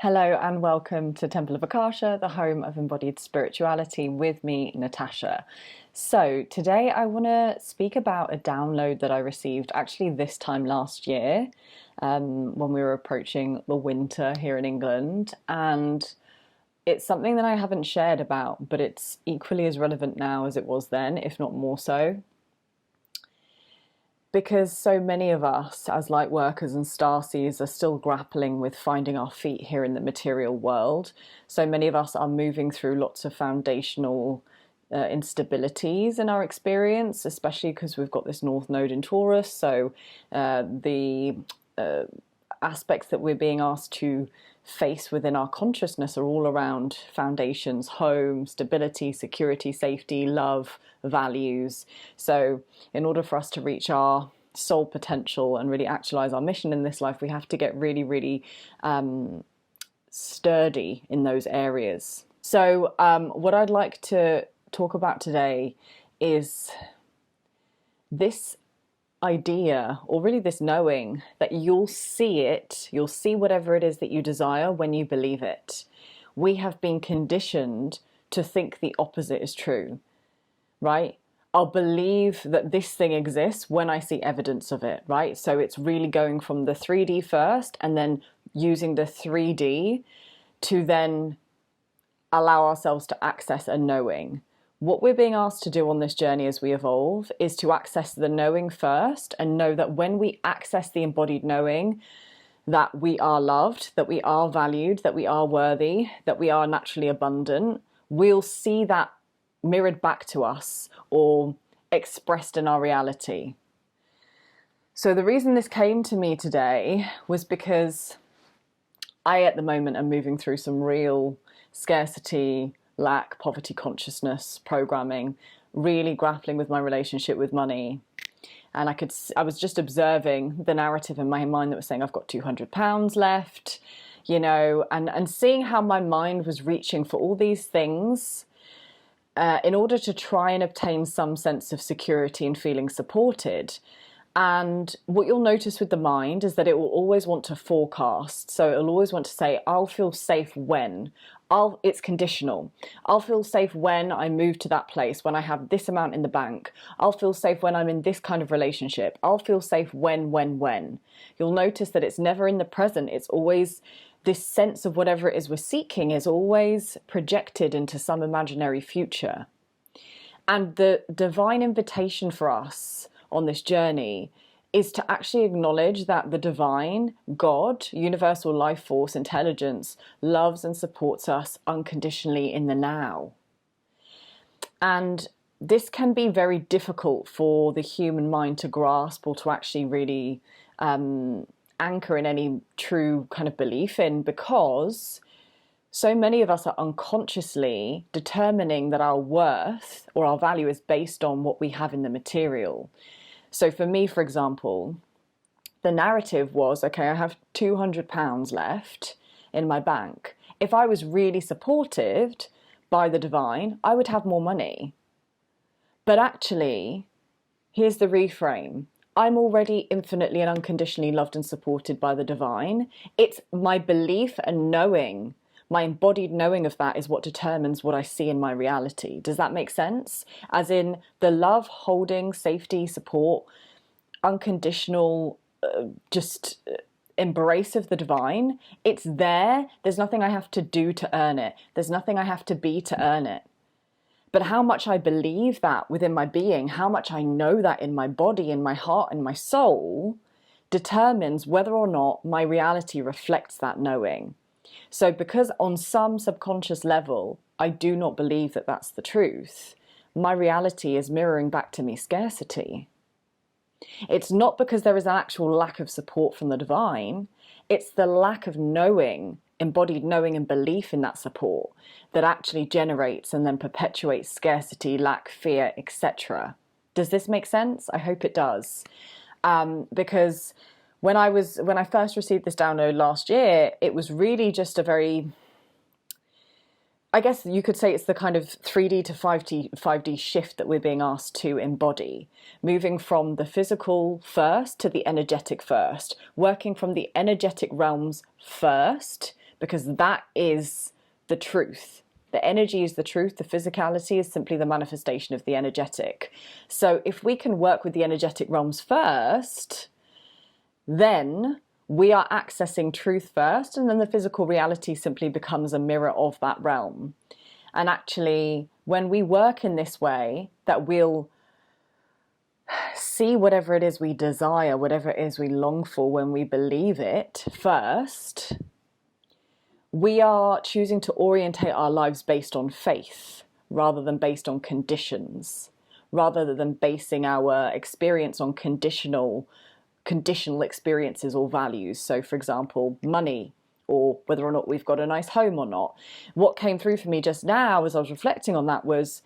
Hello and welcome to Temple of Akasha, the home of embodied spirituality, with me, Natasha. So today I want to speak about a download that I received actually this time last year, when we were approaching the winter here in England, and it's something that I haven't shared about, but it's equally as relevant now as it was then, if not more so. Because so many of us as light workers and starseeds are still grappling with finding our feet here in the material world. So many of us are moving through lots of foundational instabilities in our experience, especially because we've got this North Node in Taurus. So the aspects that we're being asked to face within our consciousness are all around foundations: home, stability, security, safety, love, values. So in order for us to reach our soul potential and really actualize our mission in this life, we have to get really, really sturdy in those areas. So what I'd like to talk about today is this idea, or really this knowing, that you'll see whatever it is that you desire when you believe it. We have been conditioned to think the opposite is true, right? I'll believe that this thing exists when I see evidence of it, right? So it's really going from the 3D first and then using the 3D to then allow ourselves to access a knowing. What we're being asked to do on this journey as we evolve is to access the knowing first, and know that when we access the embodied knowing, that we are loved, that we are valued, that we are worthy, that we are naturally abundant, we'll see that mirrored back to us or expressed in our reality. So the reason this came to me today was because I, at the moment, am moving through some real scarcity, lack, poverty consciousness programming, really grappling with my relationship with money. And I was just observing the narrative in my mind that was saying I've got £200 left, you know, and seeing how my mind was reaching for all these things in order to try and obtain some sense of security and feeling supported. And what you'll notice with the mind is that it will always want to forecast. So it'll always want to say, I'll feel safe when. It's conditional. I'll feel safe when I move to that place, when I have this amount in the bank. I'll feel safe when I'm in this kind of relationship. I'll feel safe when. You'll notice that it's never in the present. It's always this sense of whatever it is we're seeking is always projected into some imaginary future. And the divine invitation for us on this journey is to actually acknowledge that the divine, God, universal life force, intelligence, loves and supports us unconditionally in the now. And this can be very difficult for the human mind to grasp or to actually really anchor in any true kind of belief in, because so many of us are unconsciously determining that our worth or our value is based on what we have in the material. So for me, for example, the narrative was, okay, I have £200 left in my bank. If I was really supported by the divine, I would have more money. But actually, here's the reframe. I'm already infinitely and unconditionally loved and supported by the divine. It's my belief and knowing, my embodied knowing of that, is what determines what I see in my reality. Does that make sense? As in the love, holding, safety, support, unconditional, embrace of the divine. It's there. There's nothing I have to do to earn it. There's nothing I have to be to earn it. But how much I believe that within my being, how much I know that in my body, in my heart, and my soul, determines whether or not my reality reflects that knowing. So because on some subconscious level, I do not believe that that's the truth, my reality is mirroring back to me scarcity. It's not because there is an actual lack of support from the divine. It's the lack of knowing, embodied knowing and belief in that support, that actually generates and then perpetuates scarcity, lack, fear, etc. Does this make sense? I hope it does. Because when I first received this download last year, it was really just a very I guess you could say it's the kind of 3D to 5D shift that we're being asked to embody, moving from the physical first to the energetic first, working from the energetic realms first, because that is the truth. The energy is the truth. The physicality is simply the manifestation of the energetic. So if we can work with the energetic realms first, then we are accessing truth first, and then the physical reality simply becomes a mirror of that realm. And actually, when we work in this way, that we'll see whatever it is we desire, whatever it is we long for, when we believe it first, we are choosing to orientate our lives based on faith rather than based on conditions, rather than basing our experience on conditional experiences or values. So for example, money, or whether or not we've got a nice home or not. What came through for me just now as I was reflecting on that was,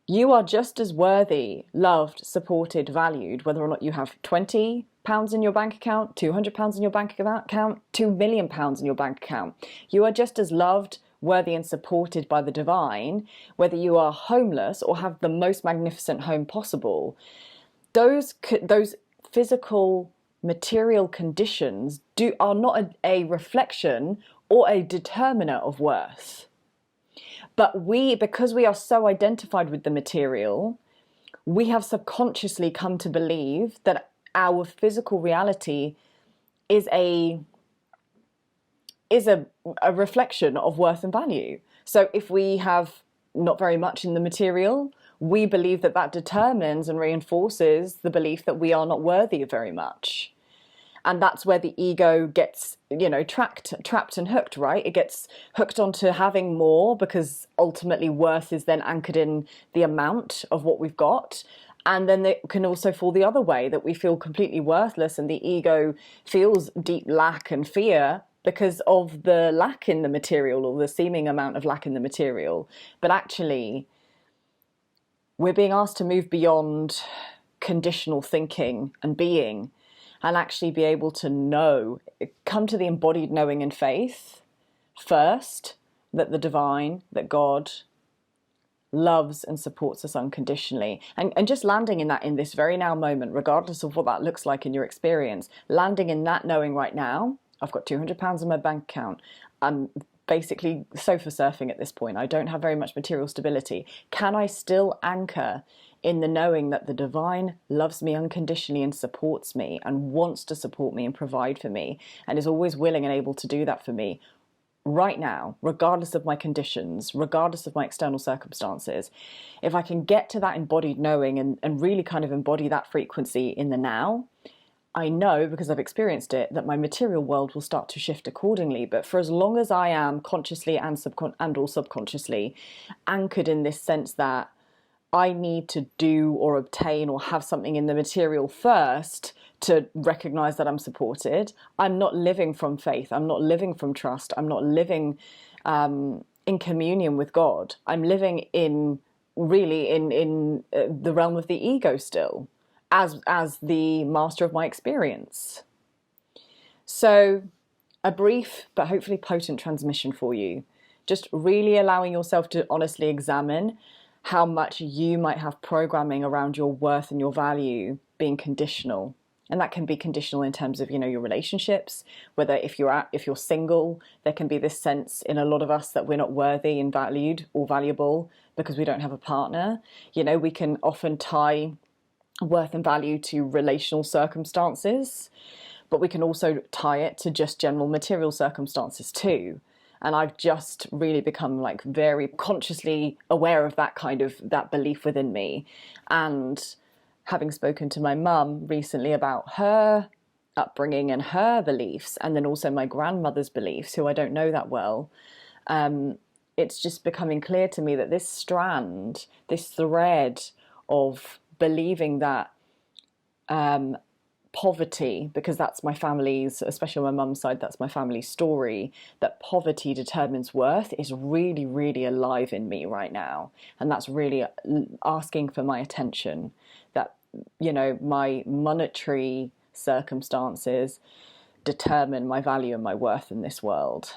you are just as worthy, loved, supported, valued, whether or not you have £20 in your bank account, £200 in your bank account, £2 million in your bank account. You are just as loved, worthy and supported by the divine, whether you are homeless or have the most magnificent home possible. Those physical material conditions are not a reflection or a determiner of worth. But because we are so identified with the material, we have subconsciously come to believe that our physical reality is a reflection of worth and value. So if we have not very much in the material, we believe that determines and reinforces the belief that we are not worthy of very much. And that's where the ego gets, trapped and hooked, right? It gets hooked onto having more, because ultimately worth is then anchored in the amount of what we've got. And then it can also fall the other way, that we feel completely worthless, and the ego feels deep lack and fear because of the lack in the material, or the seeming amount of lack in the material. But actually, we're being asked to move beyond conditional thinking and being, and actually be able to come to the embodied knowing and faith first, that the divine, that God loves and supports us unconditionally. And just landing in that, in this very now moment, regardless of what that looks like in your experience, landing in that knowing right now, I've got £200 in my bank account. I'm basically sofa surfing at this point. I don't have very much material stability. Can I still anchor in the knowing that the divine loves me unconditionally and supports me and wants to support me and provide for me, and is always willing and able to do that for me right now, regardless of my conditions, regardless of my external circumstances? If I can get to that embodied knowing and really kind of embody that frequency in the now, I know, because I've experienced it, that my material world will start to shift accordingly. But for as long as I am consciously and or subconsciously anchored in this sense that I need to do or obtain or have something in the material first to recognize that I'm supported, I'm not living from faith. I'm not living from trust. I'm not living in communion with God. I'm living in the realm of the ego still, as the master of my experience. So a brief but hopefully potent transmission for you. Just really allowing yourself to honestly examine how much you might have programming around your worth and your value being conditional. And that can be conditional in terms of, your relationships, whether if you're single, there can be this sense in a lot of us that we're not worthy and valued or valuable because we don't have a partner. We can often tie worth and value to relational circumstances, but we can also tie it to just general material circumstances too. And I've just really become very consciously aware of that belief within me. And having spoken to my mum recently about her upbringing and her beliefs, and then also my grandmother's beliefs, who I don't know that well, it's just becoming clear to me that this strand, this thread of believing that poverty, because that's my family's, especially on my mum's side, that's my family's story, that poverty determines worth, is really, really alive in me right now. And that's really asking for my attention, that, my monetary circumstances determine my value and my worth in this world.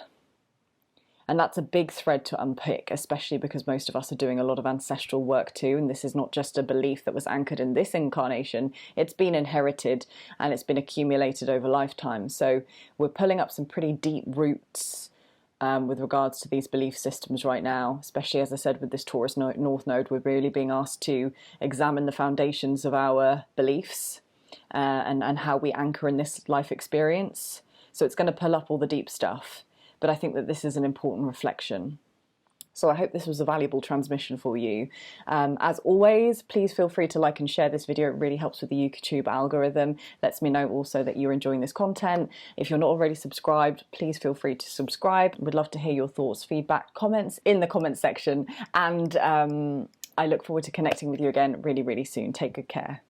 And that's a big thread to unpick, especially because most of us are doing a lot of ancestral work too. And this is not just a belief that was anchored in this incarnation, it's been inherited and it's been accumulated over lifetimes. So we're pulling up some pretty deep roots with regards to these belief systems right now, especially, as I said, with this Taurus North Node. We're really being asked to examine the foundations of our beliefs and how we anchor in this life experience. So it's going to pull up all the deep stuff. But I think that this is an important reflection. So I hope this was a valuable transmission for you. As always, please feel free to like and share this video. It really helps with the YouTube algorithm. Lets me know also that you're enjoying this content. If you're not already subscribed, please feel free to subscribe. We'd love to hear your thoughts, feedback, comments in the comments section. And I look forward to connecting with you again really, really soon. Take good care.